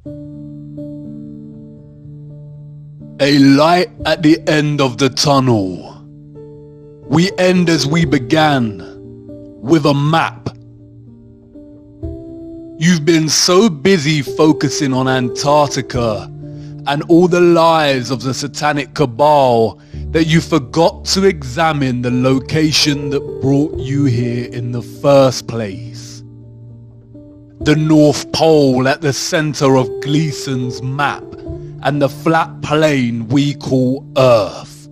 A light at the end of the tunnel. We end as we began, with a map. You've been so busy focusing on Antarctica and all the lies of the satanic cabal that you forgot to examine the location that brought you here in the first place. The North Pole at the center of Gleason's map and the flat plain we call Earth.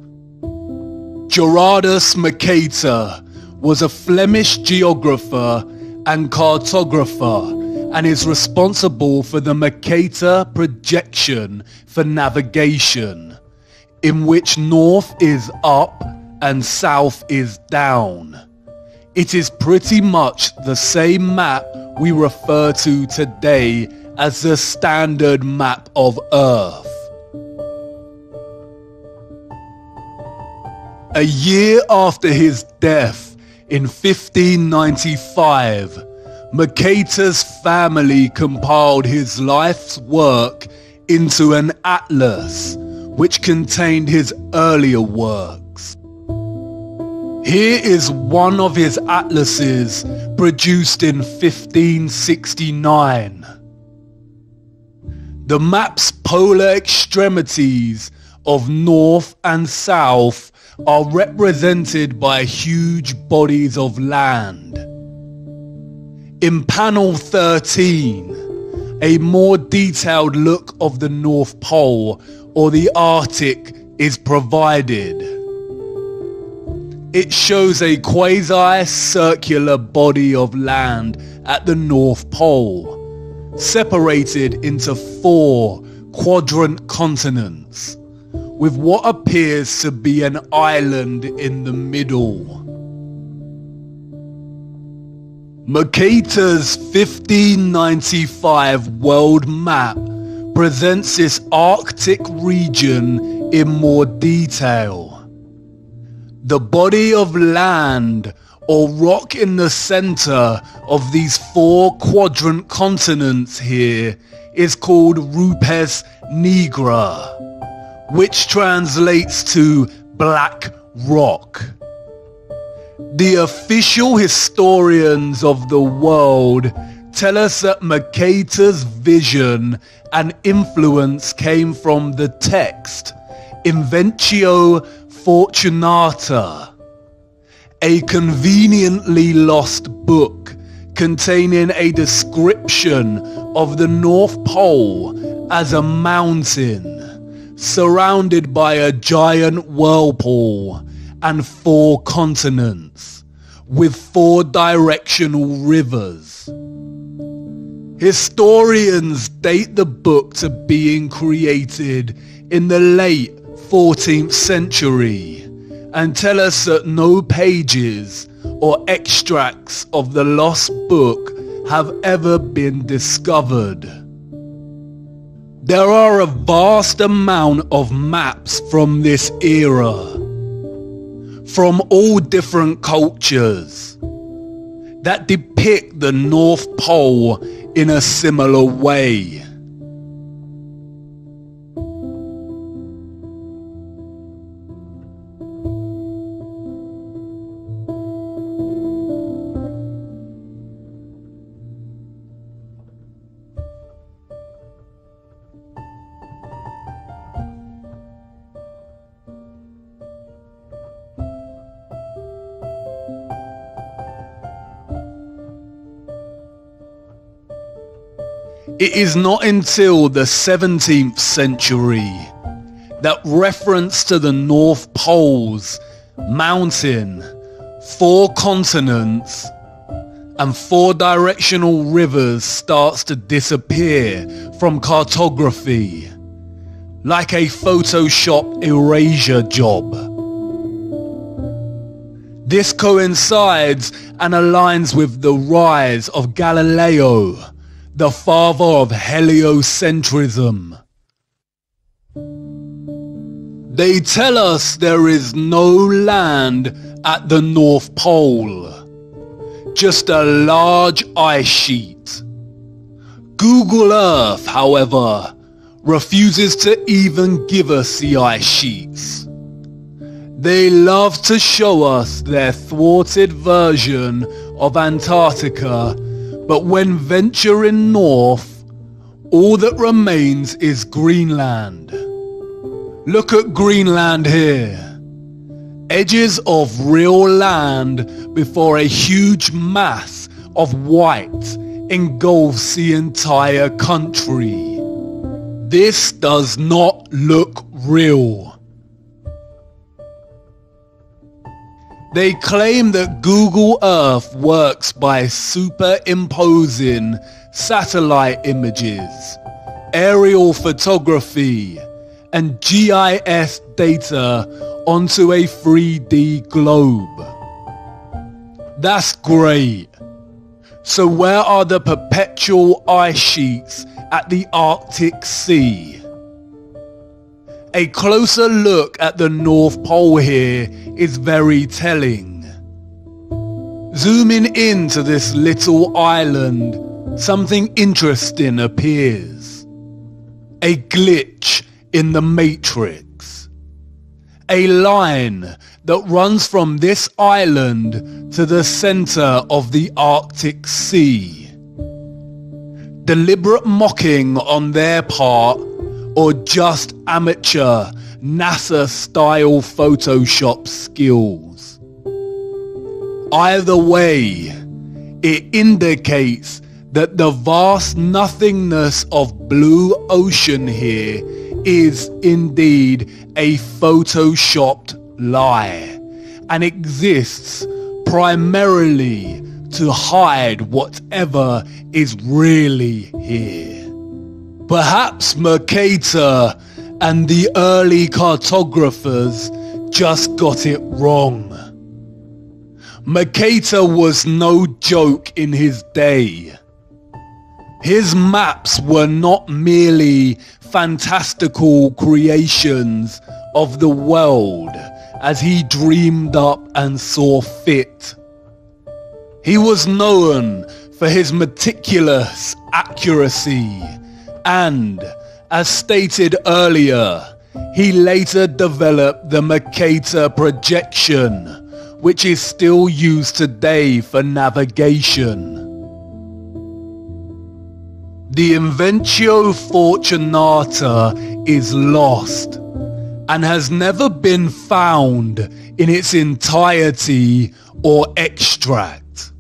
Gerardus Mercator was a Flemish geographer and cartographer and is responsible for the Mercator projection for navigation, in which north is up and south is down. It is pretty much the same map we refer to today as the standard map of Earth. A year after his death in 1595, Mercator's family compiled his life's work into an atlas, which contained his earlier works. Here is one of his atlases produced in 1569. The map's polar extremities of north and south are represented by huge bodies of land. In panel 13, a more detailed look of the North Pole or the Arctic is provided. It shows a quasi-circular body of land at the North Pole, separated into 4 quadrant continents, with what appears to be an island in the middle. Mercator's 1595 world map presents this Arctic region in more detail. The body of land or rock in the center of these 4 quadrant continents here is called Rupes Nigra, which translates to Black Rock. The official historians of the world tell us that Mercator's vision and influence came from the text Inventio Fortunata, a conveniently lost book containing a description of the North Pole as a mountain surrounded by a giant whirlpool and 4 continents, with 4 directional rivers. Historians date the book to being created in the late 14th century and tell us that no pages or extracts of the lost book have ever been discovered. There are a vast amount of maps from this era, from all different cultures, that depict the North Pole in a similar way. It is not until the 17th century that reference to the North Pole's mountain, 4 continents, and 4 directional rivers starts to disappear from cartography, like a Photoshop erasure job. This coincides and aligns with the rise of Galileo, the father of heliocentrism. They tell us there is no land at the North Pole, just a large ice sheet, Google Earth, however, refuses to even give us the ice sheets. They love to show us their thwarted version of Antarctica, but when venturing north, all that remains is Greenland. Look at Greenland here. Edges of real land before a huge mass of white engulfs the entire country. This does not look real. They claim that Google Earth works by superimposing satellite images, aerial photography, and GIS data onto a 3D globe. That's great. So where are the perpetual ice sheets at the Arctic Sea? A closer look at the North Pole here is very telling. Zooming into this little island, something interesting appears. A glitch in the matrix. A line that runs from this island to the center of the Arctic Sea. Deliberate mocking on their part, or just amateur NASA-style Photoshop skills. Either way, it indicates that the vast nothingness of blue ocean here is indeed a photoshopped lie, and exists primarily to hide whatever is really here. Perhaps Mercator and the early cartographers just got it wrong. Mercator was no joke in his day. His maps were not merely fantastical creations of the world as he dreamed up and saw fit. He was known for his meticulous accuracy, and, as stated earlier, he later developed the Mercator projection, which is still used today for navigation. The Invencio Fortunata is lost and has never been found in its entirety or extract.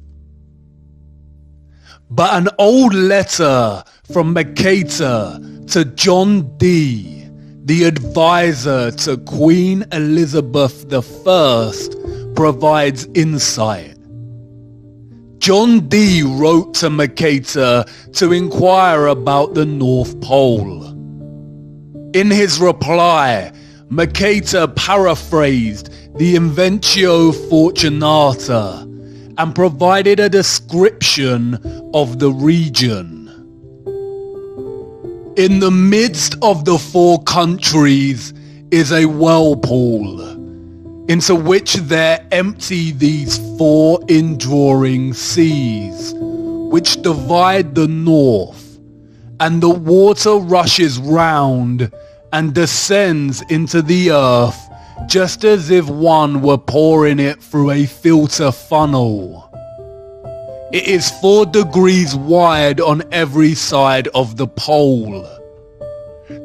But an old letter from Mercator to John Dee, the advisor to Queen Elizabeth I, provides insight. John Dee wrote to Mercator to inquire about the North Pole. In his reply, Mercator paraphrased the Invencio Fortunata and provided a description of the region. In the midst of the four countries is a whirlpool, into which there empty these four enduring seas, which divide the north, and the water rushes round and descends into the earth just as if one were pouring it through a filter funnel. It is 4 degrees wide on every side of the pole.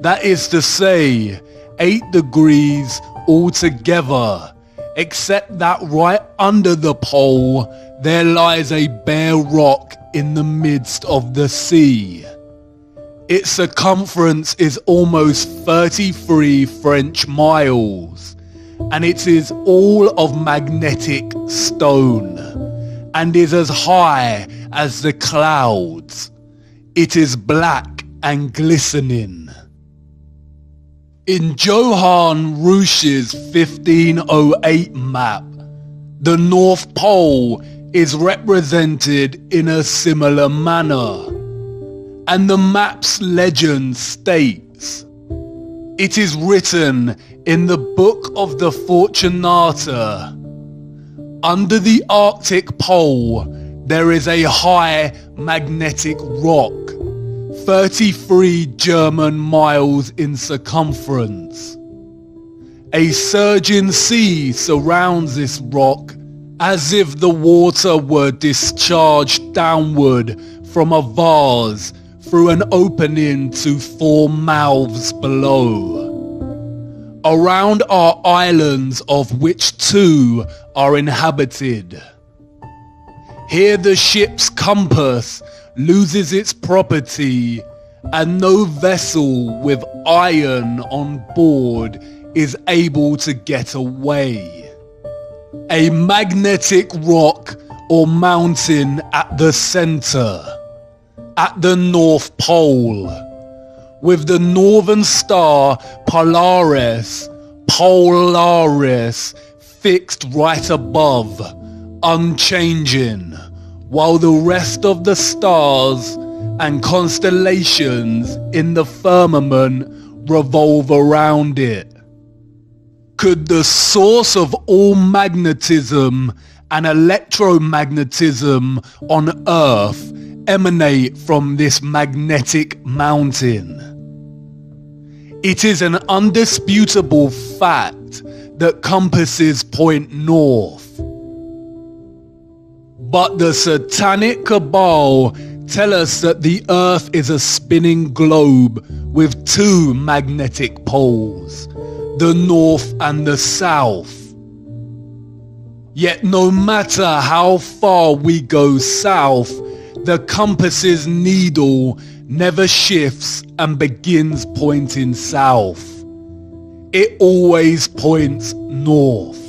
That is to say, 8 degrees altogether, except that right under the pole there lies a bare rock in the midst of the sea. Its circumference is almost 33 French miles, and it is all of magnetic stone, and is as high as the clouds. It is black and glistening. In Johann Rouche's 1508 map, the North Pole is represented in a similar manner, and the map's legend states, "It is written in the Book of the Fortunata, under the Arctic Pole there is a high magnetic rock, 33 German miles in circumference. A surging sea surrounds this rock as if the water were discharged downward from a vase through an opening to 4 mouths below. Around are islands, of which 2 are inhabited. Here the ship's compass loses its property, and no vessel with iron on board is able to get away. A magnetic rock or mountain at the center, at the North Pole, with the northern star Polaris fixed right above, unchanging, while the rest of the stars and constellations in the firmament revolve around it. Could the source of all magnetism and electromagnetism on Earth emanate from this magnetic mountain? It is an undisputable fact that compasses point north. But the satanic cabal tell us that the Earth is a spinning globe with 2 magnetic poles, the north and the south. Yet no matter how far we go south, the compass's needle never shifts and begins pointing south. It always points north.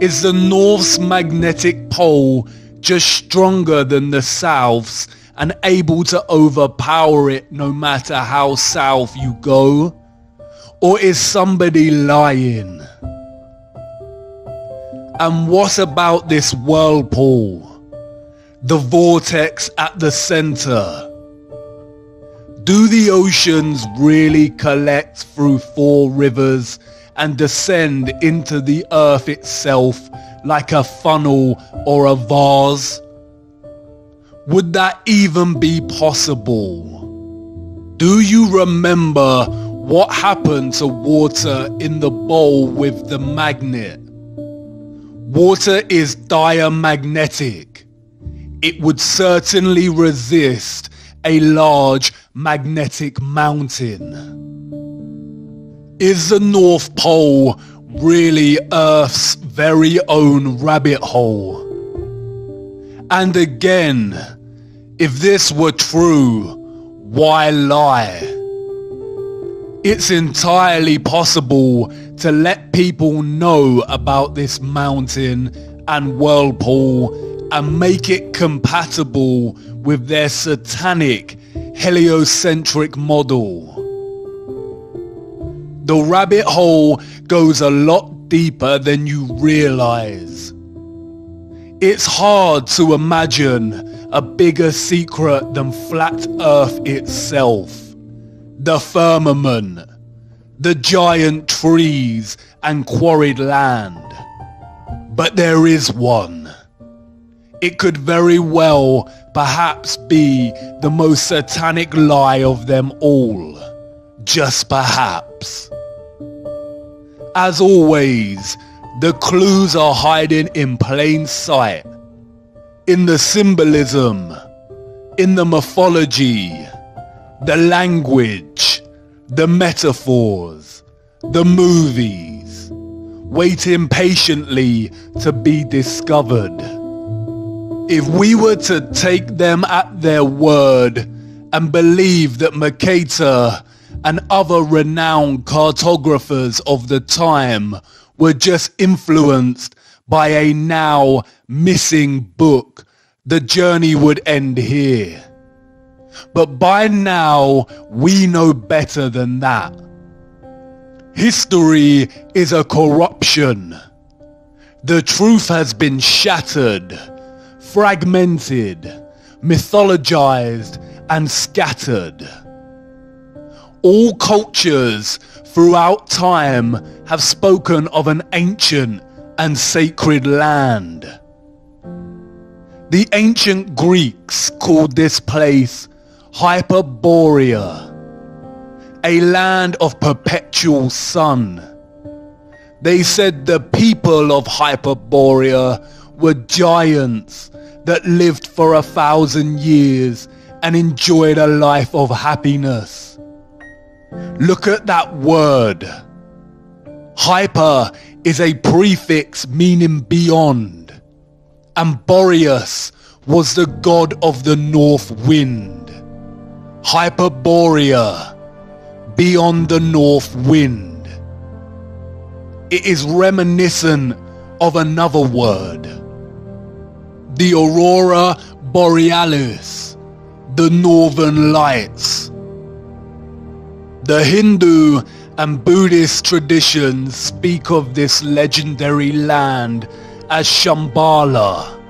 Is the north's magnetic pole just stronger than the south's and able to overpower it no matter how south you go? Or is somebody lying? And what about this whirlpool? The vortex at the center? Do the oceans really collect through 4 rivers and descend into the earth itself like a funnel or a vase? Would that even be possible? Do you remember what happened to water in the bowl with the magnet? Water is diamagnetic. It would certainly resist a large magnetic mountain. Is the North Pole really Earth's very own rabbit hole? And again, if this were true, why lie? It's entirely possible to let people know about this mountain and whirlpool and make it compatible with their satanic heliocentric model. The rabbit hole goes a lot deeper than you realize. It's hard to imagine a bigger secret than flat Earth itself, the firmament, the giant trees and quarried land. But there is one. It could very well perhaps be the most satanic lie of them all. Just perhaps. As always, the clues are hiding in plain sight. In the symbolism, in the mythology, the language, the metaphors, the movies, waiting patiently to be discovered. If we were to take them at their word and believe that Mercator and other renowned cartographers of the time were just influenced by a now missing book, the journey would end here. But by now, we know better than that. History is a corruption. The truth has been shattered, fragmented, mythologized, and scattered. All cultures throughout time have spoken of an ancient and sacred land. The ancient Greeks called this place Hyperborea, a land of perpetual sun. They said the people of Hyperborea were giants that lived for 1,000 years and enjoyed a life of happiness. Look at that word. Hyper is a prefix meaning beyond, and Boreas was the god of the north wind. Hyperborea, beyond the north wind. It is reminiscent of another word, the Aurora Borealis, the Northern Lights. The Hindu and Buddhist traditions speak of this legendary land as Shambhala.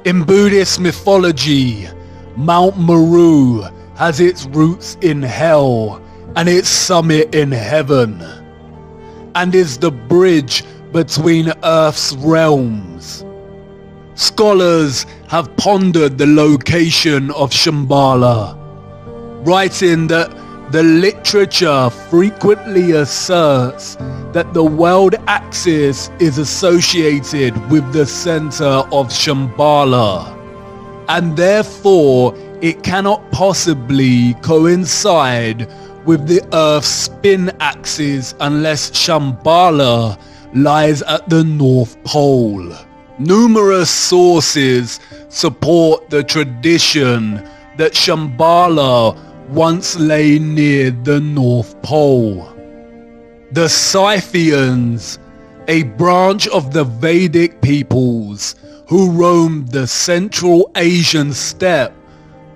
In Buddhist mythology, Mount Meru has its roots in hell and its summit in heaven, and is the bridge between Earth's realms. Scholars have pondered the location of Shambhala, writing that the literature frequently asserts that the world axis is associated with the center of Shambhala, and therefore it cannot possibly coincide with the Earth's spin axis unless Shambhala lies at the North Pole. Numerous sources support the tradition that Shambhala once lay near the North Pole. The Scythians, a branch of the Vedic peoples who roamed the Central Asian steppe,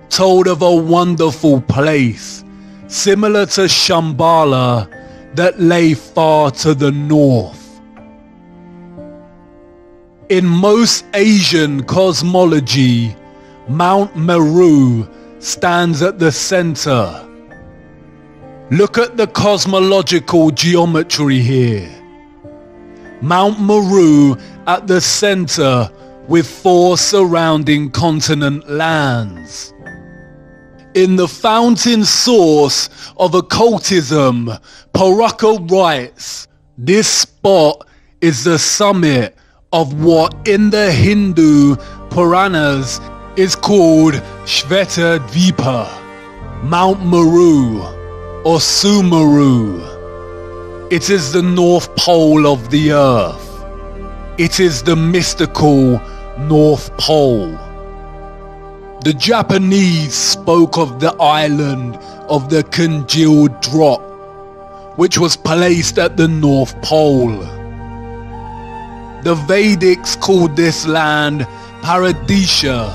told of a wonderful place, similar to Shambhala, that lay far to the north. In most Asian cosmology, Mount Meru stands at the center. Look at the cosmological geometry here. Mount Meru at the center with 4 surrounding continent lands. In the fountain source of occultism, Paraka writes, this spot is the summit of what in the Hindu Puranas is called Shveta Dvipa, Mount Meru or Sumeru. It is the North Pole of the Earth. It is the mystical North Pole. The Japanese spoke of the island of the congealed drop, which was placed at the North Pole. The Vedics called this land Paradisha.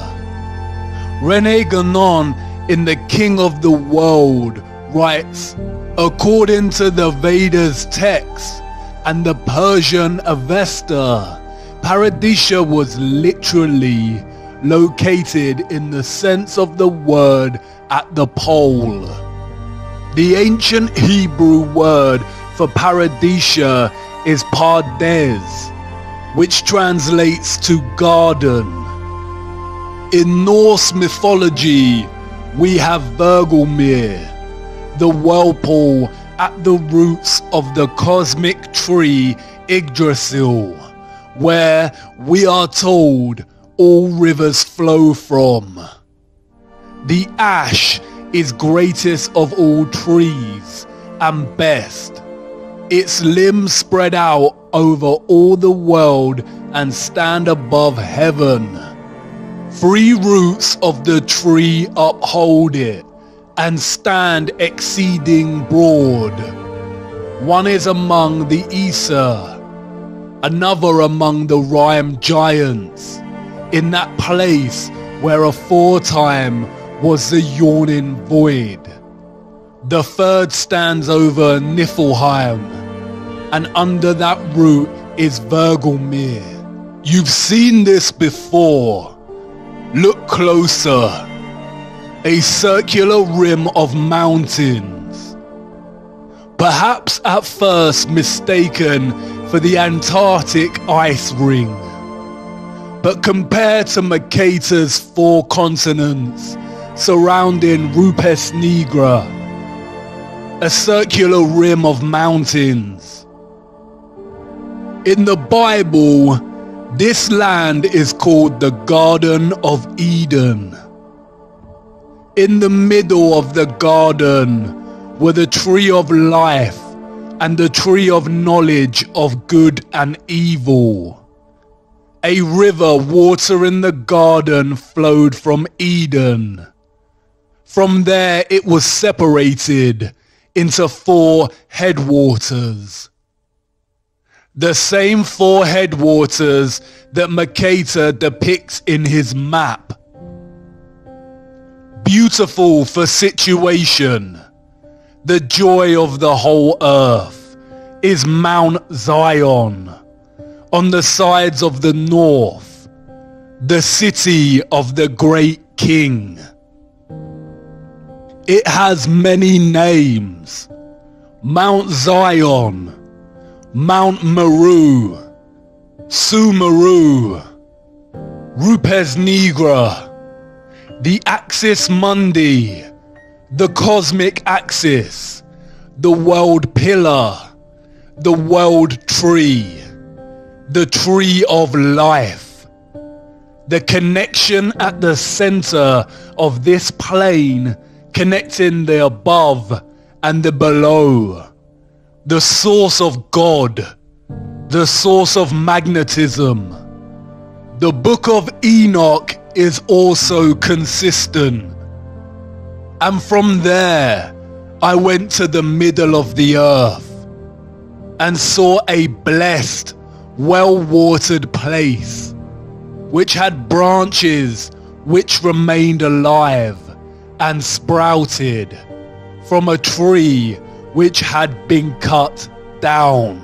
Ewaranon in The King of the World writes, according to the Vedas text and the Persian Avesta, Paradisha was literally located in the sense of the word at the pole. The ancient Hebrew word for Paradisha is Pardes, which translates to garden. In Norse mythology, we have Vergelmir, the whirlpool at the roots of the cosmic tree Yggdrasil, where we are told all rivers flow from. The ash is greatest of all trees and best. Its limbs spread out over all the world and stand above heaven. 3 roots of the tree uphold it and stand exceeding broad. One is among the Aesir, another among the Rime giants, in that place where aforetime was the yawning void. The third stands over Niflheim, and under that root is Vergelmir. You've seen this before. Look closer. A circular rim of mountains. Perhaps at first mistaken for the Antarctic ice ring. But compared to Mercator's 4 continents surrounding Rupes Nigra, a circular rim of mountains. In the Bible, this land is called the Garden of Eden. In the middle of the garden were the tree of life and the tree of knowledge of good and evil. A river watering the garden flowed from Eden. From there it was separated into 4 headwaters. The same 4 headwaters that Mercator depicts in his map. Beautiful for situation, the joy of the whole earth, is Mount Zion, on the sides of the north, the city of the great king. It has many names: Mount Zion, Mount Meru, Sumeru, Rupes Nigra, the Axis Mundi, the cosmic axis, the world pillar, the world tree, the tree of life. The connection at the center of this plane, connecting the above and the below, the source of God, the source of magnetism. The Book of Enoch is also consistent. And from there, I went to the middle of the earth and saw a blessed, well-watered place, which had branches which remained alive and sprouted from a tree which had been cut down.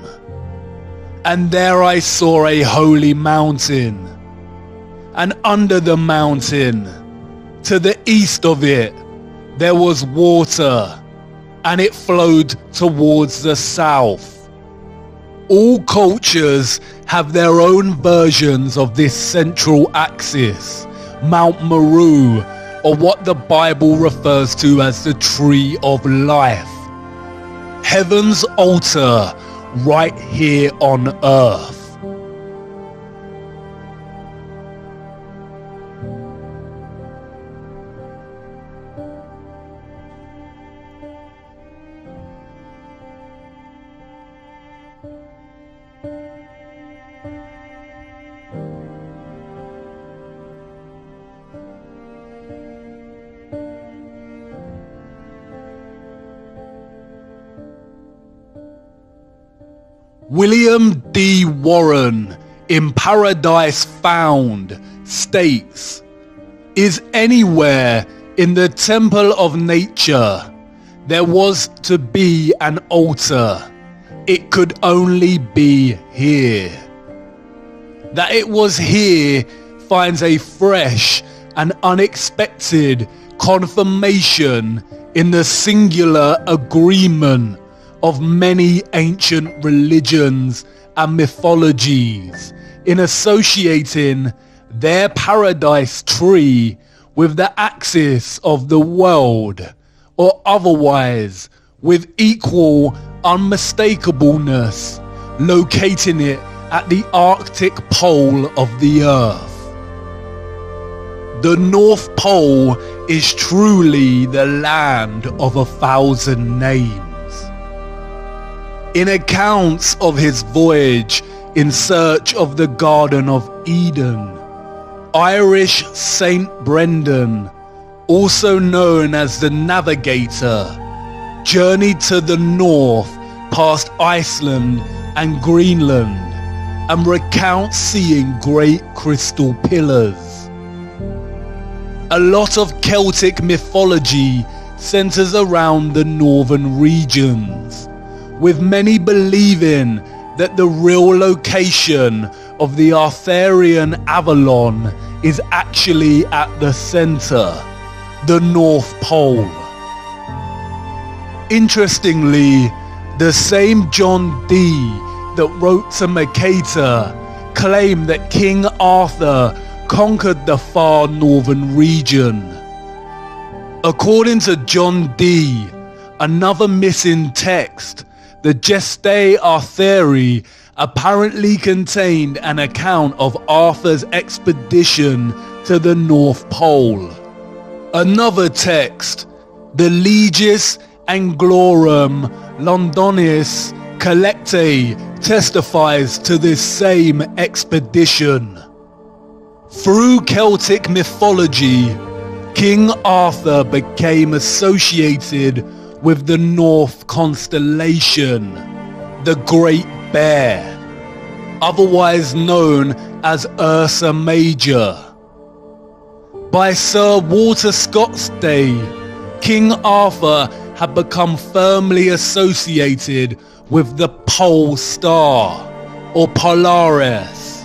And there I saw a holy mountain, and under the mountain, to the east of it, there was water, and it flowed towards the south. All cultures have their own versions of this central axis, Mount Meru, or what the Bible refers to as the Tree of Life. Heaven's altar right here on earth. William D. Warren in Paradise Found states, "Is anywhere in the temple of nature there was to be an altar, it could only be here." That it was here finds a fresh and unexpected confirmation in the singular agreement of many ancient religions and mythologies in associating their paradise tree with the axis of the world, or otherwise with equal unmistakableness locating it at the Arctic pole of the earth. The North Pole is truly the land of 1,000 names. In accounts of his voyage in search of the Garden of Eden, Irish Saint Brendan, also known as the Navigator, journeyed to the north past Iceland and Greenland and recounts seeing great crystal pillars. A lot of Celtic mythology centers around the northern regions, with many believing that the real location of the Arthurian Avalon is actually at the center, the North Pole. Interestingly, the same John Dee that wrote to Mercator claimed that King Arthur conquered the far northern region. According to John D., another missing text, the Gestae Arthuri apparently contained an account of Arthur's expedition to the North Pole. Another text, the Legis Anglorum Londonis Collectae, testifies to this same expedition. Through Celtic mythology, King Arthur became associated with the North constellation, the Great Bear, otherwise known as Ursa Major. By Sir Walter Scott's day, King Arthur had become firmly associated with the Pole Star, or Polaris.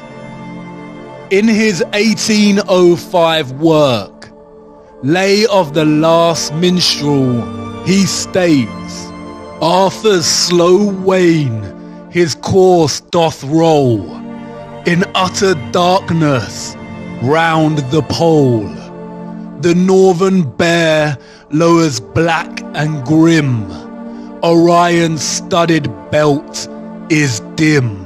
In his 1805 work, Lay of the Last Minstrel, he states, Arthur's slow wane his course doth roll, in utter darkness round the pole. The northern bear lowers black and grim, Orion's studded belt is dim.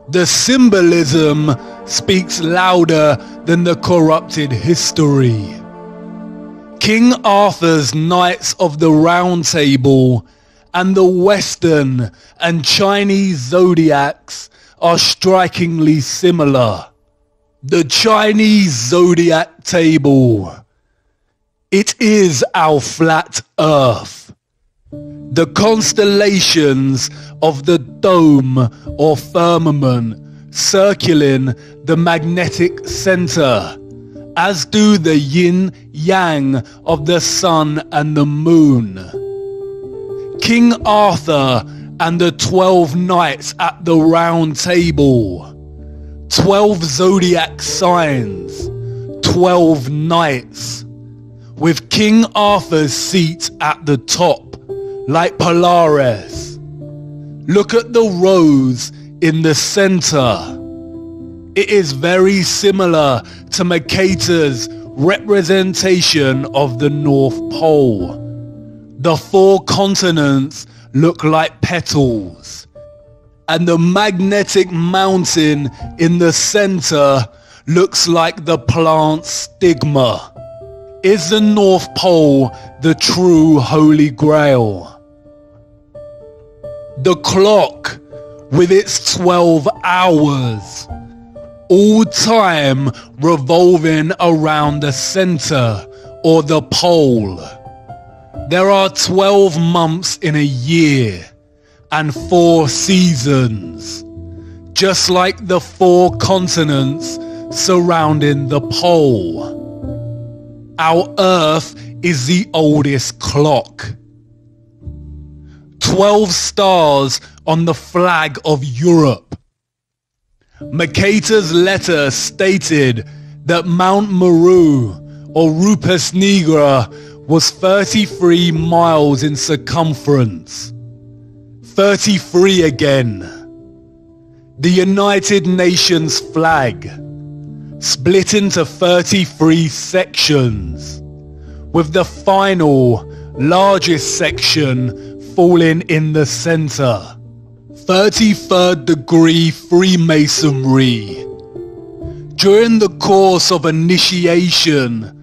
The symbolism speaks louder than the corrupted history. King Arthur's Knights of the Round Table and the Western and Chinese zodiacs are strikingly similar. The Chinese zodiac table. It is our flat earth. The constellations of the dome or firmament circling the magnetic center, as do the yin-yang of the sun and the moon. King Arthur and the 12 knights at the round table. 12 zodiac signs, 12 knights, with King Arthur's seat at the top, like Polaris. Look at the rose in the center. It is very similar to Mercator's representation of the North Pole. The 4 continents look like petals, and the magnetic mountain in the center looks like the plant's stigma. Is the North Pole the true Holy Grail? The clock, with its 12 hours, all time revolving around the center or the pole. There are 12 months in a year and 4 seasons, just like the 4 continents surrounding the pole. Our Earth is the oldest clock. 12 stars on the flag of Europe. Mercator's letter stated that Mount Meru, or Rupes Nigra, was 33 miles in circumference. 33 again. The United Nations flag, split into 33 sections, with the final, largest section falling in the center. 33rd degree Freemasonry. During the course of initiation,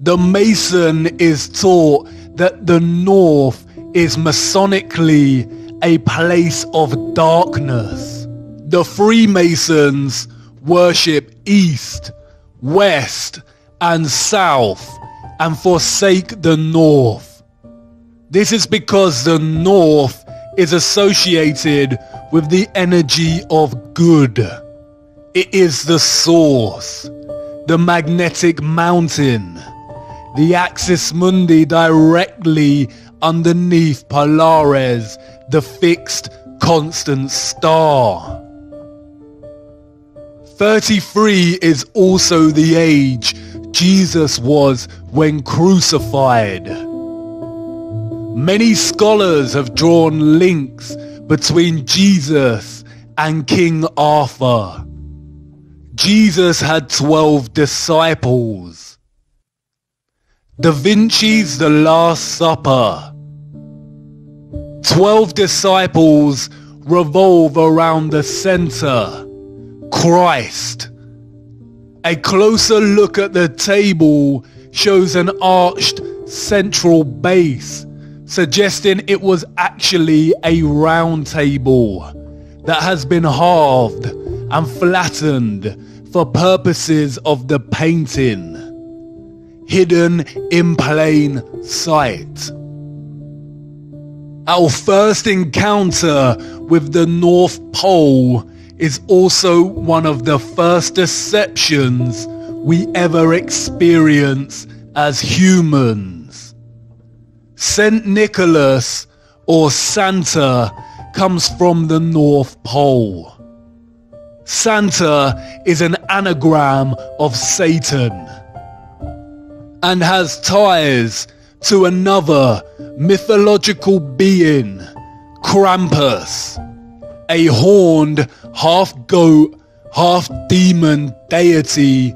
the Mason is taught that the North is Masonically a place of darkness. The Freemasons worship East, West, and South, and forsake the North. This is because the North is associated with the energy of good. It is the source, the magnetic mountain, the axis mundi directly underneath Polaris, the fixed constant star. 33 is also the age Jesus was when crucified. Many scholars have drawn links between Jesus and King Arthur. Jesus had 12 disciples. Da Vinci's The Last Supper. 12 disciples revolve around the center, Christ. A closer look at the table shows an arched central base, suggesting it was actually a round table that has been halved and flattened for purposes of the painting, hidden in plain sight. Our first encounter with the North Pole is also one of the first deceptions we ever experience as humans. Saint Nicholas, or Santa, comes from the North Pole. Santa is an anagram of Satan and has ties to another mythological being, Krampus, a horned half-goat, half-demon deity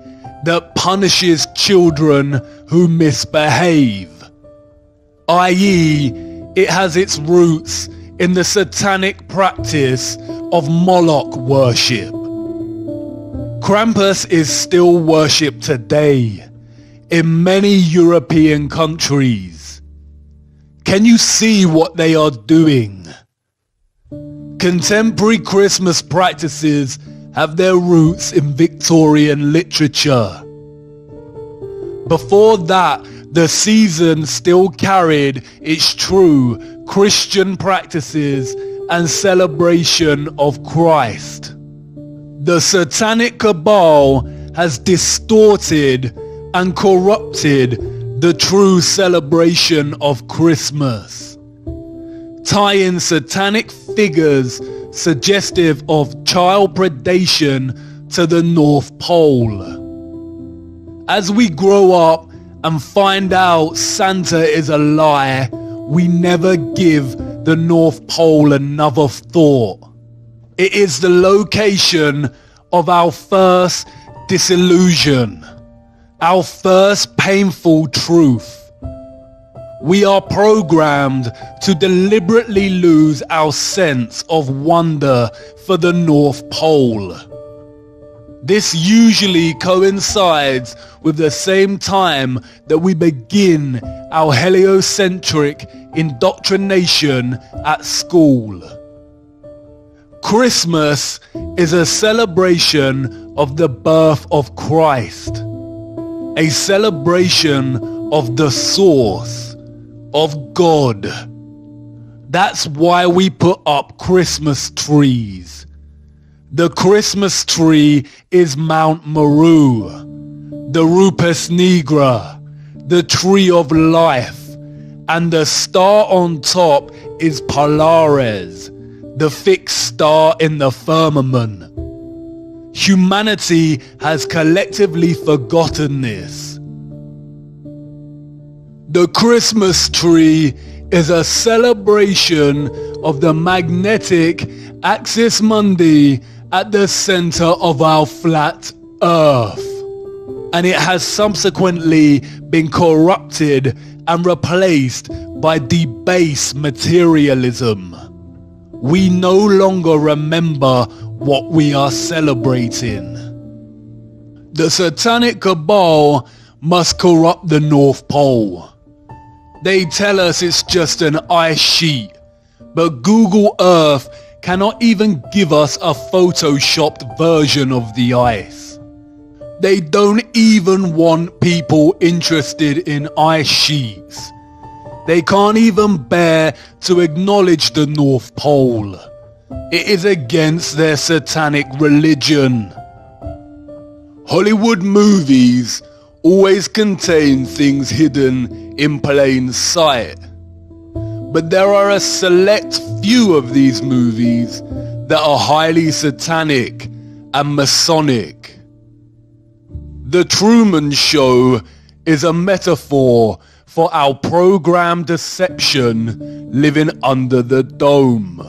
that punishes children who misbehave, i.e., it has its roots in the satanic practice of Moloch worship. Krampus is still worshipped today in many European countries. Can you see what they are doing? Contemporary Christmas practices have their roots in Victorian literature. Before that, the season still carried its true Christian practices and celebration of Christ. The satanic cabal has distorted and corrupted the true celebration of Christmas, tying satanic figures suggestive of child predation to the North Pole. As we grow up and find out Santa is a lie, we never give the North Pole another thought. It is the location of our first disillusion, our first painful truth. We are programmed to deliberately lose our sense of wonder for the North Pole. This usually coincides with the same time that we begin our heliocentric indoctrination at school. Christmas is a celebration of the birth of Christ, a celebration of the source, of God. That's why we put up Christmas trees. The Christmas tree is Mount Meru, the Rupes Nigra, the tree of life, and the star on top is Polaris, the fixed star in the firmament. Humanity has collectively forgotten this. The Christmas tree is a celebration of the magnetic axis mundi at the center of our flat Earth, and it has subsequently been corrupted and replaced by debased materialism. We no longer remember what we are celebrating. The satanic cabal must corrupt the North Pole. They tell us it's just an ice sheet, but Google Earth cannot even give us a photoshopped version of the ice. They don't even want people interested in ice sheets. They can't even bear to acknowledge the North Pole. It is against their satanic religion. Hollywood movies always contain things hidden in plain sight. But there are a select few of these movies that are highly satanic and Masonic. The Truman Show is a metaphor for our programmed deception living under the dome.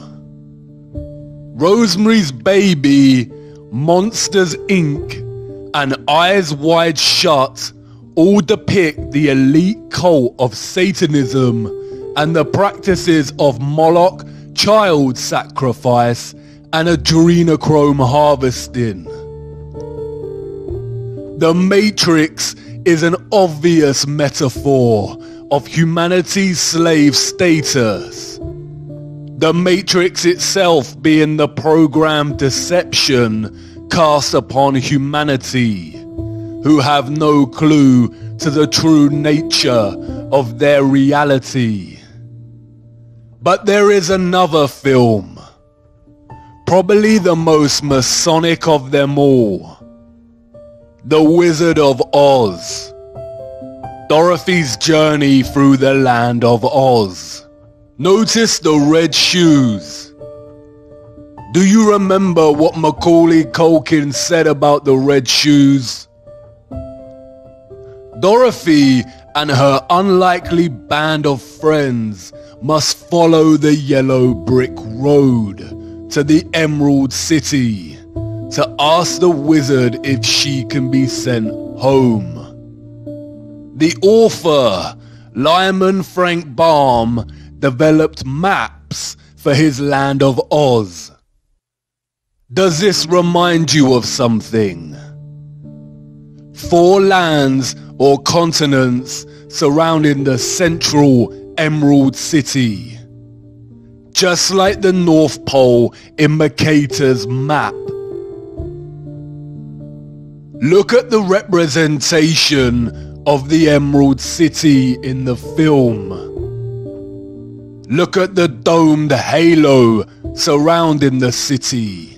Rosemary's Baby, Monsters Inc., and Eyes Wide Shut all depict the elite cult of Satanism and the practices of Moloch, child sacrifice, and adrenochrome harvesting. The Matrix is an obvious metaphor of humanity's slave status. The Matrix itself being the programmed deception cast upon humanity, who have no clue to the true nature of their reality. But there is another film, probably the most Masonic of them all, The Wizard of Oz, Dorothy's journey through the land of Oz. Notice the red shoes. Do you remember what Macaulay Culkin said about the red shoes? Dorothy and her unlikely band of friends must follow the yellow brick road to the Emerald City to ask the wizard if she can be sent home. The author, Lyman Frank Baum, developed maps for his land of Oz. Does this remind you of something? 4 lands or continents surrounding the central Emerald City, just like the North Pole in Mercator's map. Look at the representation of the Emerald City in the film. Look at the domed halo surrounding the city.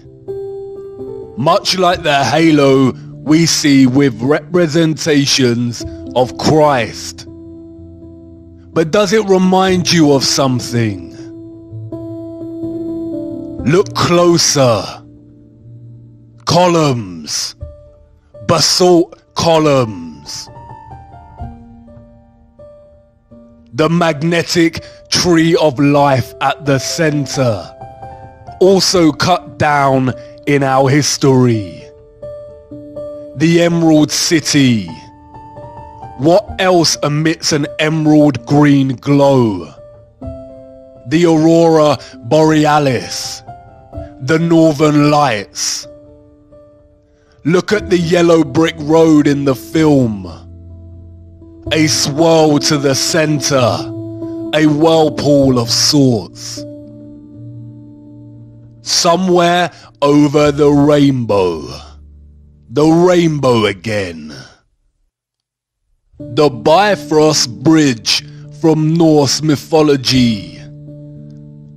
Much like the halo we see with representations of Christ. But does it remind you of something? Look closer. Columns. Basalt columns. The magnetic tree of life at the center, also cut down in our history. The Emerald City. What else emits an emerald green glow? The Aurora Borealis. The Northern Lights. Look at the yellow brick road in the film. A swirl to the center. A whirlpool of sorts. Somewhere over the rainbow. The rainbow again. The Bifrost Bridge from Norse mythology.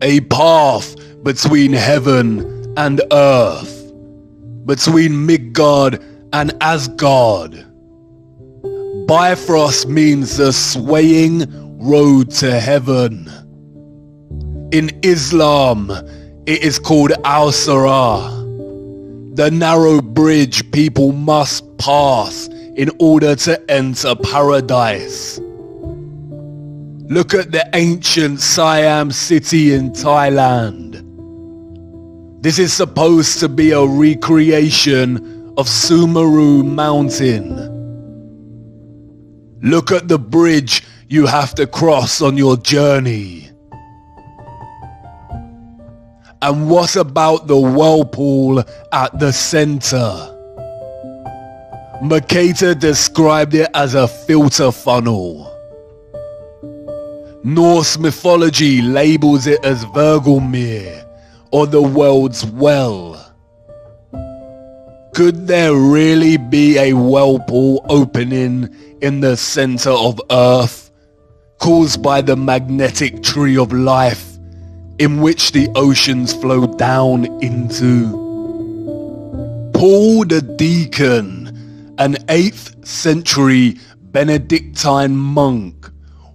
A path between heaven and earth. Between Midgard and Asgard. Bifrost means the swaying road to heaven. In Islam, it is called Al-Sirah, the narrow bridge people must pass in order to enter paradise. Look at the ancient Siam city in Thailand. This is supposed to be a recreation of Sumeru Mountain. Look at the bridge you have to cross on your journey. And what about the whirlpool at the center? Mercator described it as a filter funnel. Norse mythology labels it as Vergelmir, or the world's well. Could there really be a whirlpool opening in the center of Earth, caused by the magnetic tree of life, in which the oceans flow down into? Paul the Deacon, an 8th century Benedictine monk,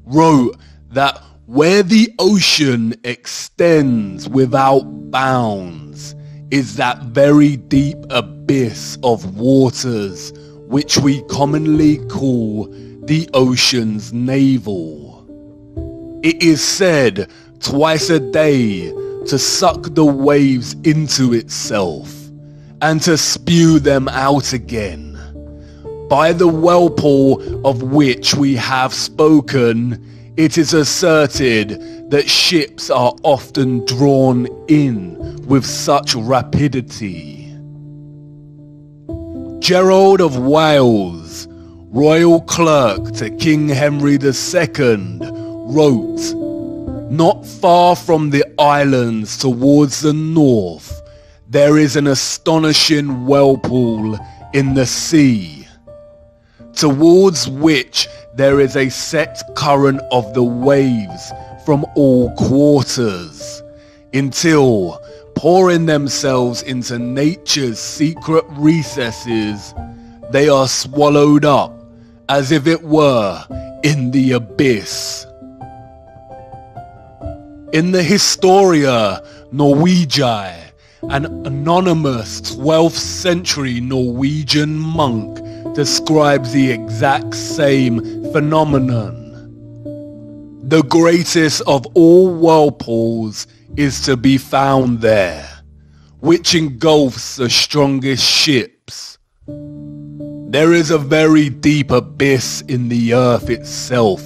wrote that where the ocean extends without bounds is that very deep abyss of waters which we commonly call the ocean's navel. It is said twice a day to suck the waves into itself and to spew them out again, By the whirlpool of which we have spoken, it is asserted that ships are often drawn in with such rapidity. Gerald of Wales, royal clerk to King Henry II, wrote, "Not far from the islands towards the north, there is an astonishing whirlpool in the sea, towards which there is a set current of the waves from all quarters, until, pouring themselves into nature's secret recesses, they are swallowed up, as if it were in the abyss." In the Historia Norwegiae, an anonymous 12th century Norwegian monk describes the exact same phenomenon. The greatest of all whirlpools is to be found there, which engulfs the strongest ships. There is a very deep abyss in the earth itself,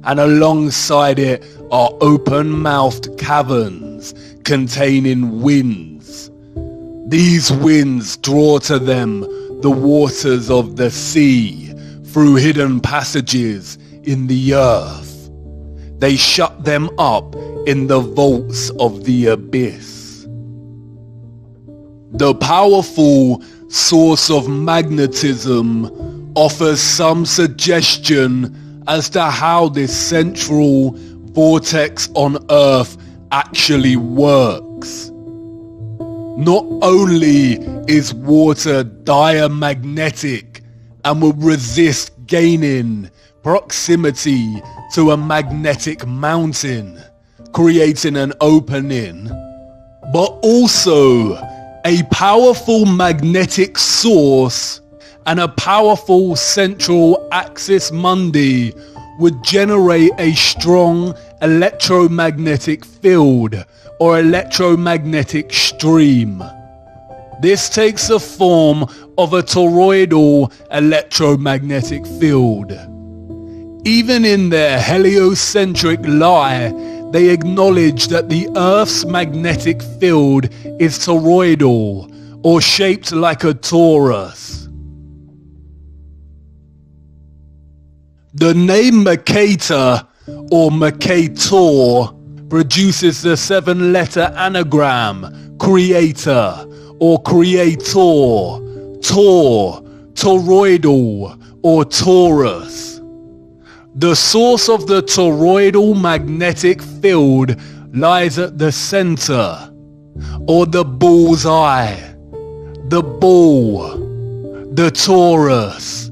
and alongside it are open-mouthed caverns containing winds. These winds draw to them the waters of the sea through hidden passages in the earth. They shut them up in the vaults of the abyss. The powerful source of magnetism offers some suggestion as to how this central vortex on Earth actually works. Not only is water diamagnetic and will resist gaining proximity to a magnetic mountain, creating an opening, but also a powerful magnetic source and a powerful central axis mundi would generate a strong electromagnetic field or electromagnetic stream. This takes the form of a toroidal electromagnetic field. Even in their heliocentric lie, they acknowledge that the Earth's magnetic field is toroidal, or shaped like a torus. The name Mercator or Mercator produces the 7-letter anagram creator or creator, tor, toroidal or torus. The source of the toroidal magnetic field lies at the center, or the bull's eye, the bull, the torus.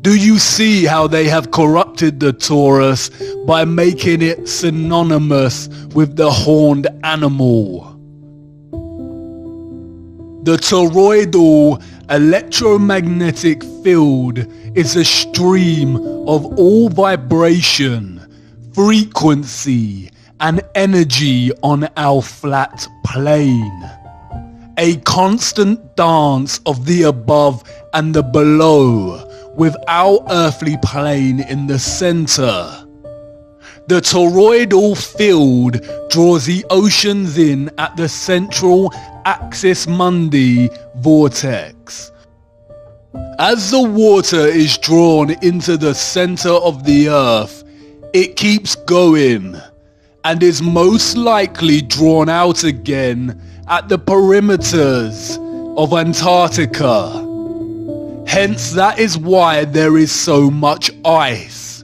Do you see how they have corrupted the torus by making it synonymous with the horned animal? The toroidal electromagnetic field is a stream of all vibration, frequency, and energy on our flat plane. A constant dance of the above and the below, with our earthly plane in the center. The toroidal field draws the oceans in at the central axis mundi vortex. As the water is drawn into the center of the earth, it keeps going and is most likely drawn out again at the perimeters of Antarctica. Hence, that is why there is so much ice.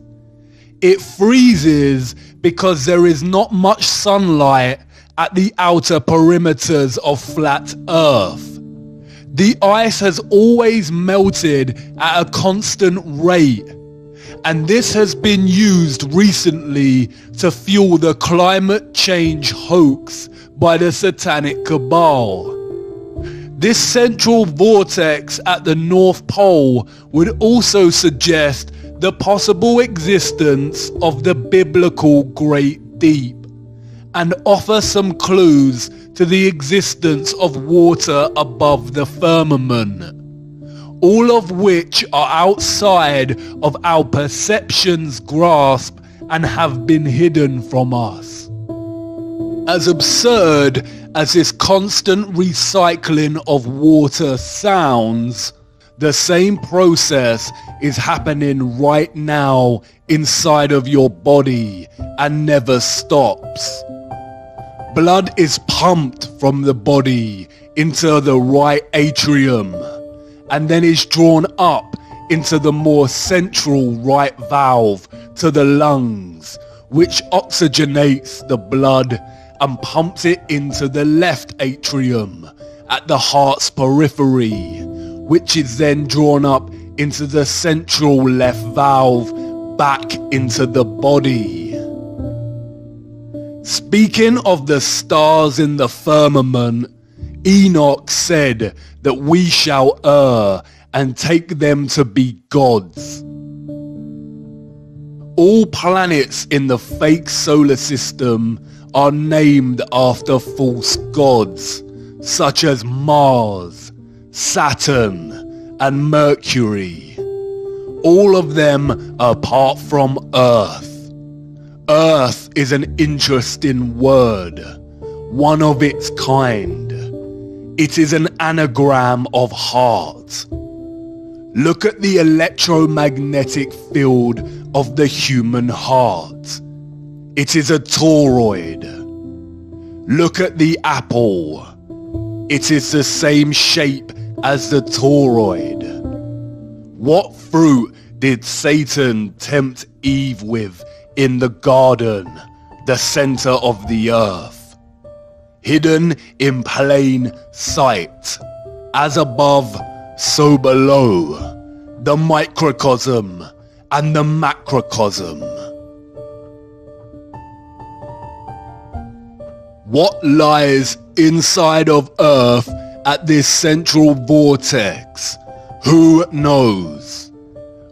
It freezes because there is not much sunlight at the outer perimeters of flat Earth. The ice has always melted at a constant rate, and this has been used recently to fuel the climate change hoax by the satanic cabal. This central vortex at the North Pole would also suggest the possible existence of the biblical Great Deep, and offer some clues to the existence of water above the firmament. all of which are outside of our perception's grasp and have been hidden from us. As absurd as this constant recycling of water sounds, the same process is happening right now inside of your body and never stops. Blood is pumped from the body into the right atrium and then is drawn up into the more central right valve to the lungs, which oxygenates the blood and pumps it into the left atrium at the heart's periphery, which is then drawn up into the central left valve back into the body. Speaking of the stars in the firmament, Enoch said that we shall err and take them to be gods. All planets in the fake solar system are named after false gods, such as Mars, Saturn, and Mercury. All of them apart from Earth. Earth is an interesting word, one of its kind. It is an anagram of heart. Look at the electromagnetic field of the human heart. It is a toroid. Look at the apple. It is the same shape as the toroid. What fruit did Satan tempt Eve with in the garden, the center of the earth? Hidden in plain sight, as above, so below, the microcosm and the macrocosm. What lies inside of Earth at this central vortex? Who knows?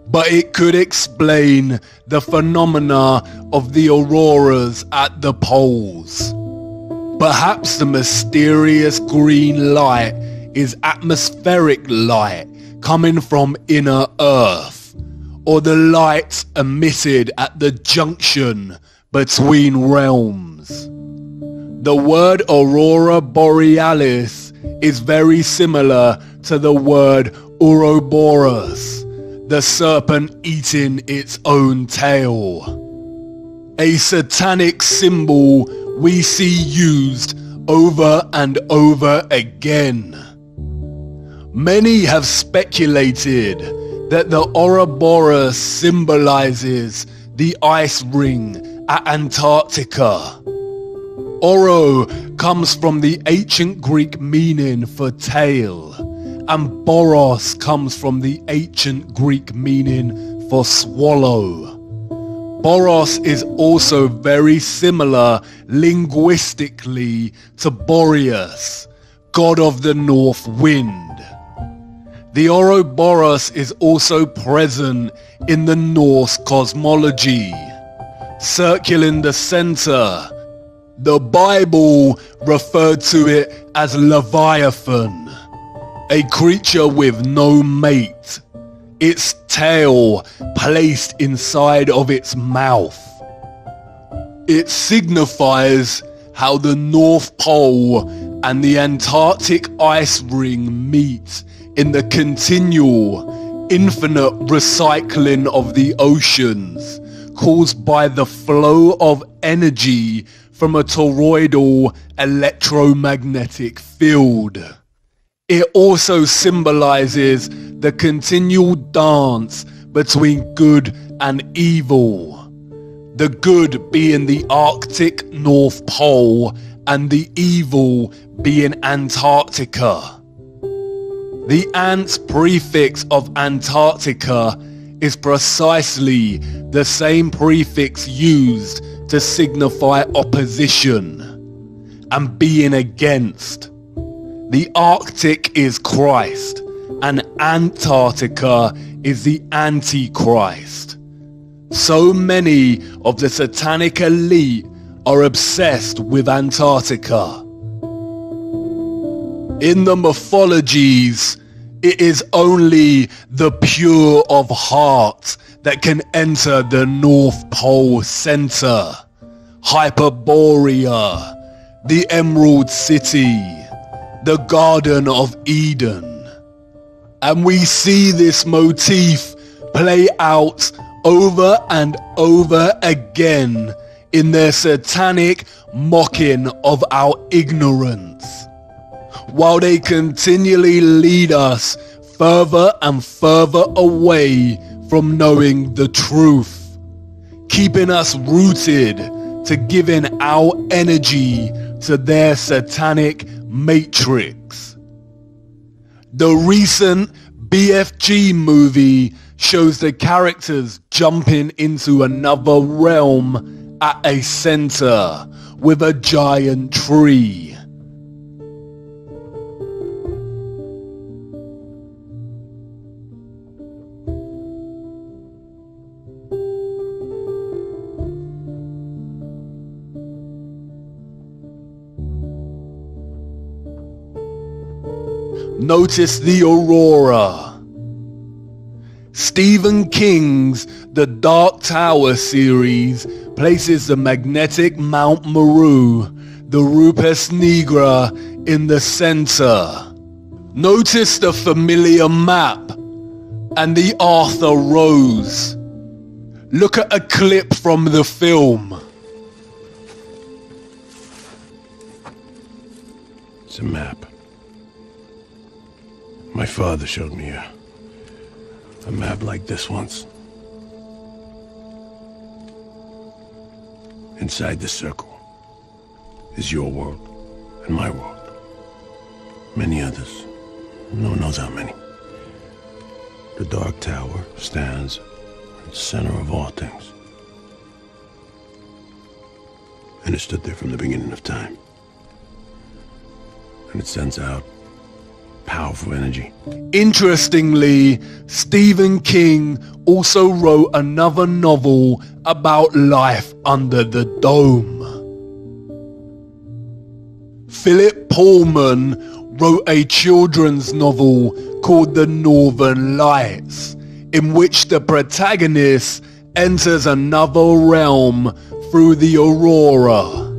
But it could explain the phenomena of the auroras at the poles. Perhaps the mysterious green light is atmospheric light coming from inner Earth, or the light emitted at the junction between realms. The word aurora borealis is very similar to the word Ouroboros, the serpent eating its own tail. A satanic symbol we see used over and over again. Many have speculated that the Ouroboros symbolizes the ice ring at Antarctica. Oro comes from the ancient Greek meaning for tail, and Boros comes from the ancient Greek meaning for swallow. Boros is also very similar linguistically to Boreas, god of the north wind. The Ouroboros is also present in the Norse cosmology, circling the center. The Bible referred to it as Leviathan, a creature with no mate, its tail placed inside of its mouth. It signifies how the North Pole and the Antarctic ice ring meet in the continual, infinite recycling of the oceans caused by the flow of energy from a toroidal electromagnetic field. It also symbolizes the continual dance between good and evil. The good being the Arctic North Pole and the evil being Antarctica. The ant prefix of Antarctica is precisely the same prefix used to signify opposition and being against. The Arctic is Christ, and Antarctica is the Antichrist. So many of the satanic elite are obsessed with Antarctica. In the mythologies, It is only the pure of heart that can enter the North Pole Center, Hyperborea, the Emerald City, the Garden of Eden. And we see this motif play out over and over again in their satanic mocking of our ignorance, while they continually lead us further and further away from knowing the truth, keeping us rooted to giving our energy to their satanic matrix. The recent BFG movie shows the characters jumping into another realm at a center with a giant tree. Notice the aurora. Stephen King's The Dark Tower series places the magnetic Mount Meru, the Rupes Nigra, in the center. Notice the familiar map and the Arthur Rose. Look at a clip from the film. It's a map. My father showed me a map like this once. Inside the circle is your world and my world. Many others. No one knows how many. The Dark Tower stands at the center of all things. And it stood there from the beginning of time. And it sends out powerful energy. Interestingly, Stephen King also wrote another novel about life under the dome. Philip Pullman wrote a children's novel called The Northern Lights, in which the protagonist enters another realm through the aurora.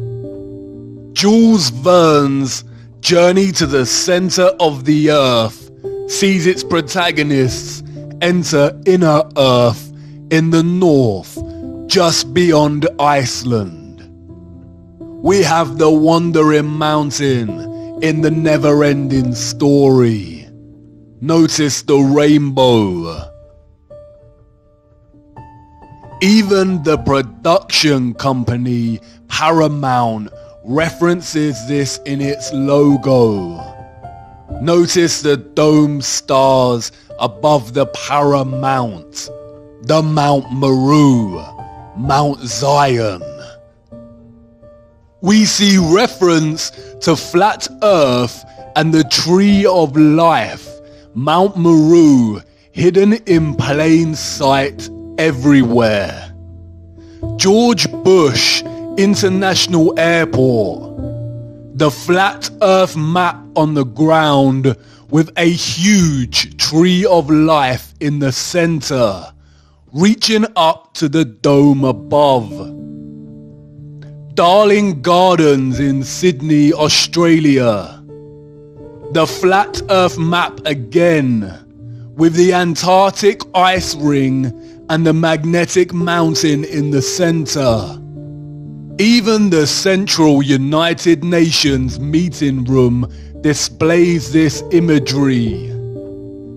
Jules Verne's Journey to the Center of the Earth sees its protagonists enter inner Earth in the north, just beyond Iceland. We have the Wandering Mountain in the never-ending story. Notice the rainbow. Even the production company Paramount references this in its logo. Notice the dome stars above the Paramount, the Mount Meru, Mount Zion. We see reference to Flat Earth and the Tree of Life, Mount Meru, hidden in plain sight everywhere. George Bush International Airport. The Flat Earth map on the ground with a huge Tree of Life in the center, reaching up to the dome above. Darling Gardens in Sydney, Australia. The Flat Earth map again, with the Antarctic ice ring and the magnetic mountain in the center. Even the Central United Nations meeting room displays this imagery.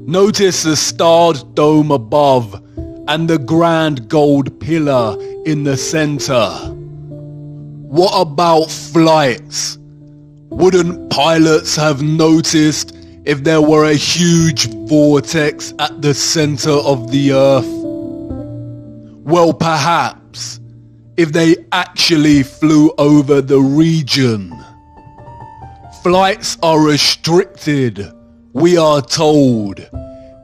Notice the starred dome above and the grand gold pillar in the center. What about flights? Wouldn't pilots have noticed if there were a huge vortex at the center of the Earth? Well, perhaps, if they actually flew over the region. Flights are restricted, we are told,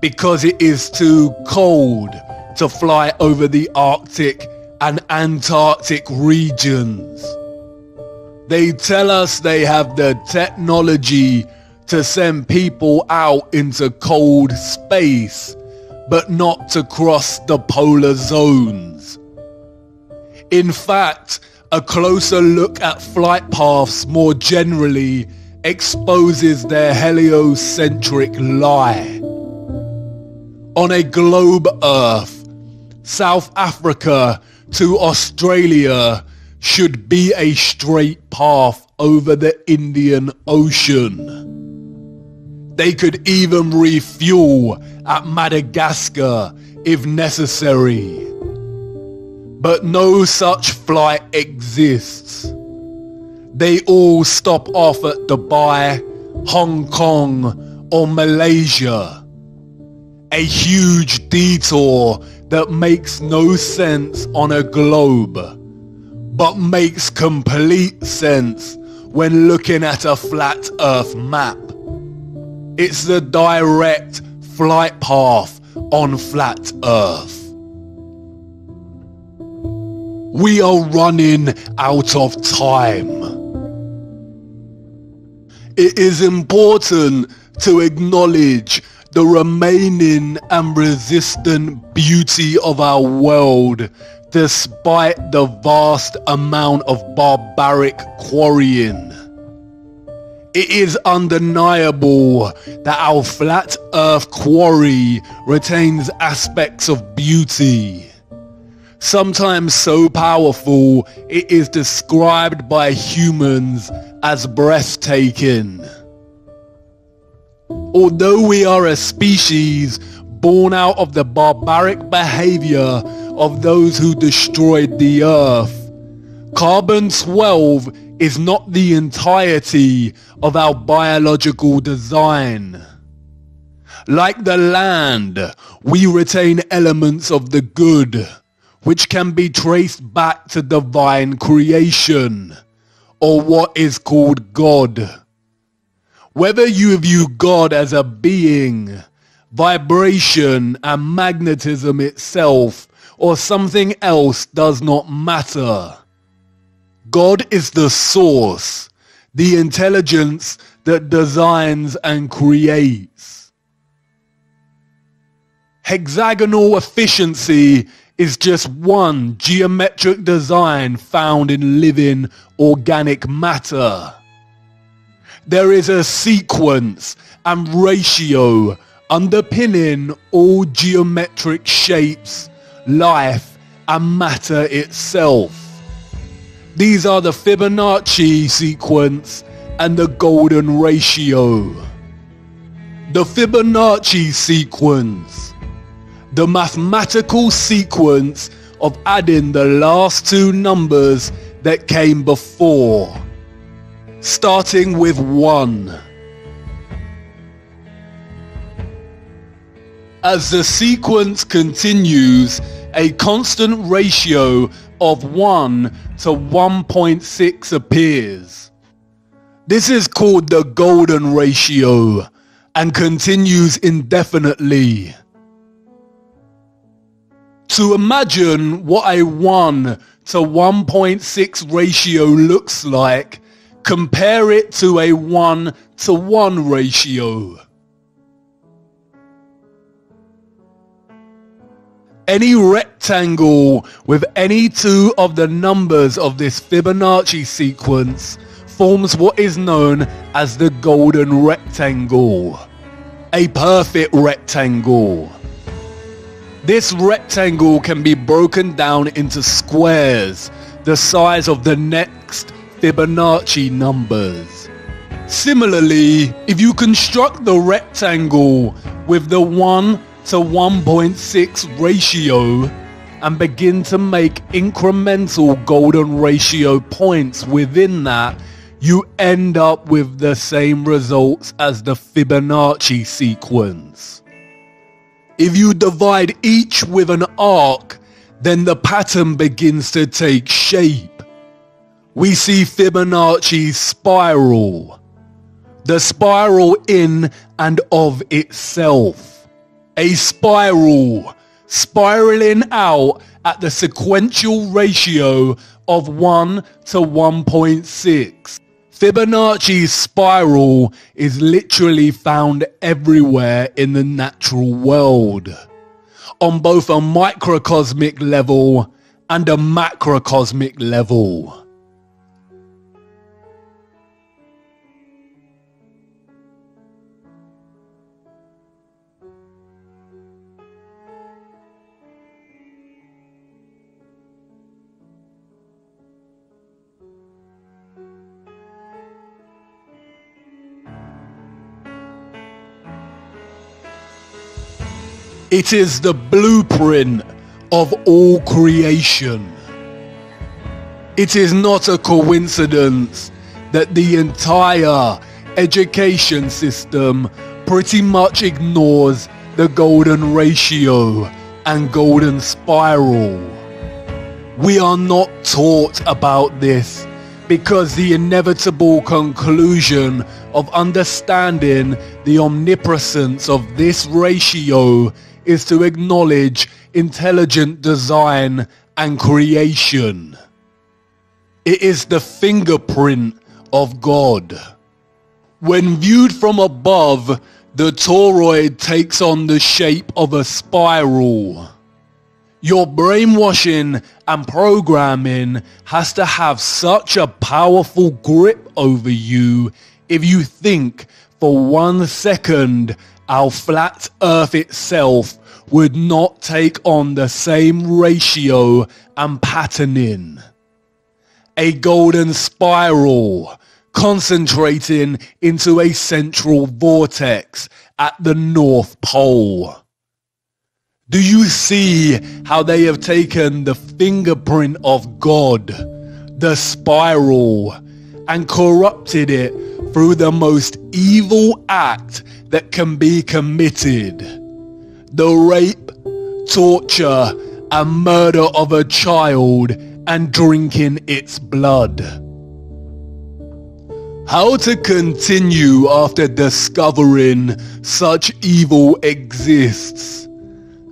because it is too cold to fly over the Arctic and Antarctic regions. They tell us they have the technology to send people out into cold space, but not to cross the polar zones. In fact, a closer look at flight paths more generally exposes their heliocentric lie. On a globe Earth, South Africa to Australia should be a straight path over the Indian Ocean. They could even refuel at Madagascar if necessary. But no such flight exists. They all stop off at Dubai, Hong Kong, or Malaysia. A huge detour that makes no sense on a globe, but makes complete sense when looking at a flat Earth map. It's the direct flight path on flat Earth. We are running out of time. It is important to acknowledge the remaining and resistant beauty of our world despite the vast amount of barbaric quarrying. It is undeniable that our flat Earth quarry retains aspects of beauty. Sometimes so powerful it is described by humans as breathtaking. Although we are a species born out of the barbaric behavior of those who destroyed the Earth, Carbon-12 is not the entirety of our biological design. Like the land, we retain elements of the good, which can be traced back to divine creation, or what is called God. Whether you view God as a being, vibration and magnetism itself, or something else does not matter. God is the source, the intelligence that designs and creates. Hexagonal efficiency is just one geometric design found in living organic matter. There is a sequence and ratio underpinning all geometric shapes, life, and matter itself. These are the Fibonacci sequence and the golden ratio. The Fibonacci sequence, the mathematical sequence of adding the last two numbers that came before, starting with 1. As the sequence continues, a constant ratio of 1 to 1.6 appears. This is called the golden ratio and continues indefinitely. To imagine what a 1 to 1.6 ratio looks like, compare it to a 1 to 1 ratio. Any rectangle with any two of the numbers of this Fibonacci sequence forms what is known as the golden rectangle, a perfect rectangle. This rectangle can be broken down into squares the size of the next Fibonacci numbers. Similarly, if you construct the rectangle with the 1 to 1.6 ratio and begin to make incremental golden ratio points within that, you end up with the same results as the Fibonacci sequence. If you divide each with an arc, then the pattern begins to take shape. We see Fibonacci's spiral, the spiral in and of itself. A spiral, spiraling out at the sequential ratio of 1 to 1.6. Fibonacci's spiral is literally found everywhere in the natural world, on both a microcosmic level and a macrocosmic level. It is the blueprint of all creation. It is not a coincidence that the entire education system pretty much ignores the golden ratio and golden spiral. We are not taught about this because the inevitable conclusion of understanding the omnipresence of this ratio is to acknowledge intelligent design and creation. It is the fingerprint of God. When viewed from above, the toroid takes on the shape of a spiral. Your brainwashing and programming has to have such a powerful grip over you if you think for 1 second our flat Earth itself would not take on the same ratio and patterning. A golden spiral concentrating into a central vortex at the North Pole. Do you see how they have taken the fingerprint of God, the spiral, and corrupted it through the most evil act that can be committed? The rape, torture, and murder of a child and drinking its blood. How to continue after discovering such evil exists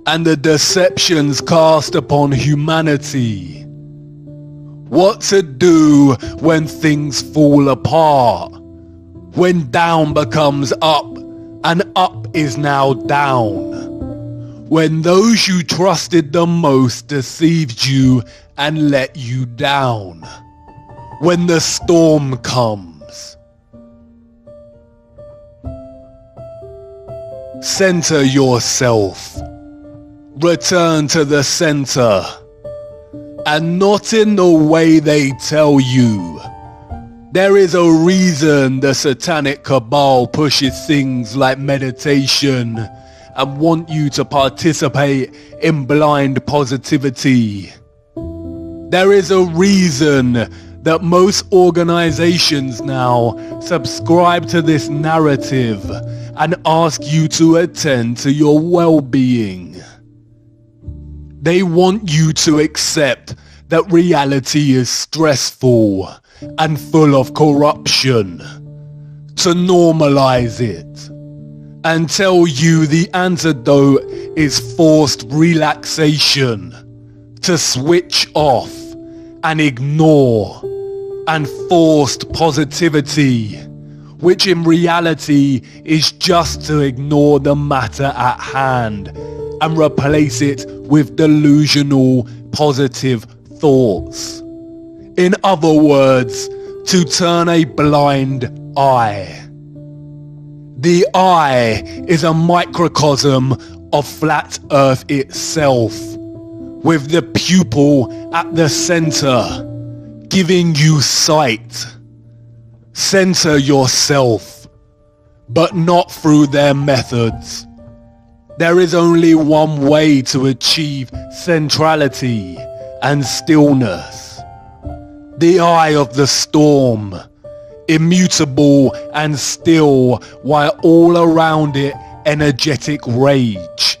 and the deceptions cast upon humanity. What to do when things fall apart, when down becomes up and up is now down, when those you trusted the most deceived you and let you down, when the storm comes. Center yourself. Return to the center, and not in the way they tell you. There is a reason the satanic cabal pushes things like meditation and want you to participate in blind positivity. There is a reason that most organizations now subscribe to this narrative and ask you to attend to your well-being. They want you to accept that reality is stressful and full of corruption, to normalize it, and tell you the antidote is forced relaxation, to switch off and ignore, and forced positivity, which in reality is just to ignore the matter at hand and replace it with delusional positive thoughts. In other words, to turn a blind eye. The eye is a microcosm of flat Earth itself, with the pupil at the center, giving you sight. Center yourself, but not through their methods. There is only one way to achieve centrality and stillness. The eye of the storm, immutable and still while all around it energetic rage.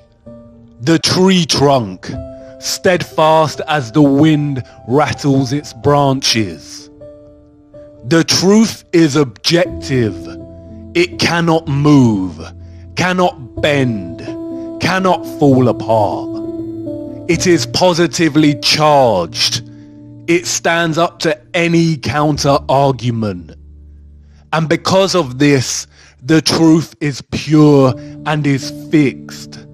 The tree trunk, steadfast as the wind rattles its branches. The truth is objective. It cannot move, cannot bend, cannot fall apart. It is positively charged. It stands up to any counter-argument. And because of this, the truth is pure and is fixed.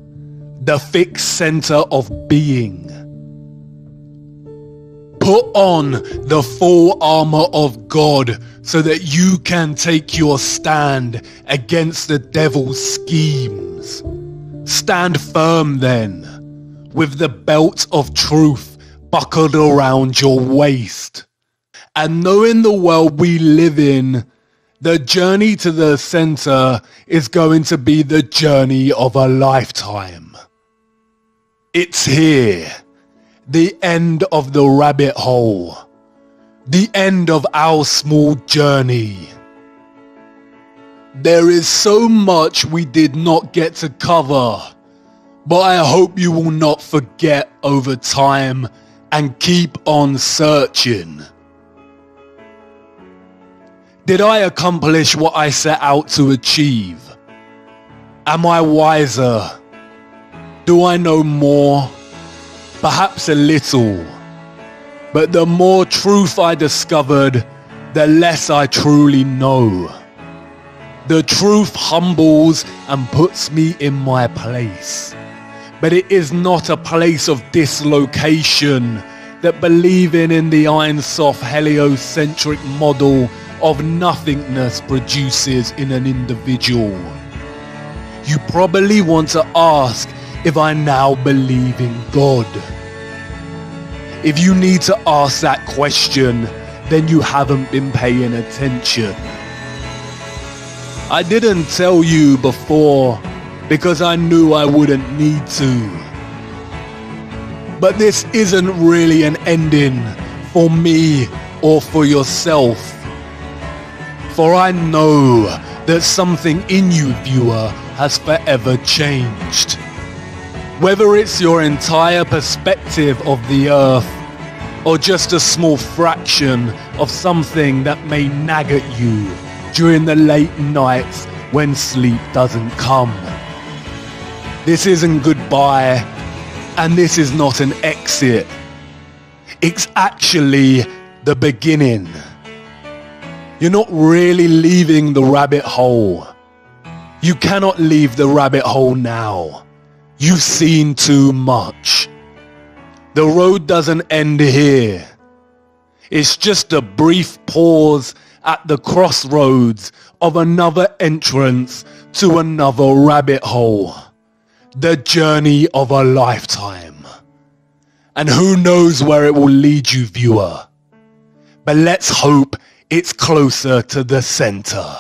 The fixed center of being. Put on the full armor of God so that you can take your stand against the devil's schemes. Stand firm then, with the belt of truth buckled around your waist. And knowing the world we live in, the journey to the center is going to be the journey of a lifetime. It's here, the end of the rabbit hole, the end of our small journey. There is so much we did not get to cover, but I hope you will not forget over time and keep on searching. Did I accomplish what I set out to achieve? Am I wiser? Do I know more? Perhaps a little. But the more truth I discovered, the less I truly know. The truth humbles and puts me in my place. But it is not a place of dislocation that believing in the Einsoft heliocentric model of nothingness produces in an individual. You probably want to ask if I now believe in God. If you need to ask that question, then you haven't been paying attention. I didn't tell you before because I knew I wouldn't need to. But this isn't really an ending for me or for yourself. For I know that something in you, viewer, has forever changed. Whether it's your entire perspective of the earth, or just a small fraction of something that may nag at you during the late nights when sleep doesn't come. This isn't goodbye, and this is not an exit. It's actually the beginning. You're not really leaving the rabbit hole. You cannot leave the rabbit hole now. You've seen too much. The road doesn't end here. It's just a brief pause at the crossroads of another entrance to another rabbit hole. The journey of a lifetime. And who knows where it will lead you, viewer. But let's hope it's closer to the center.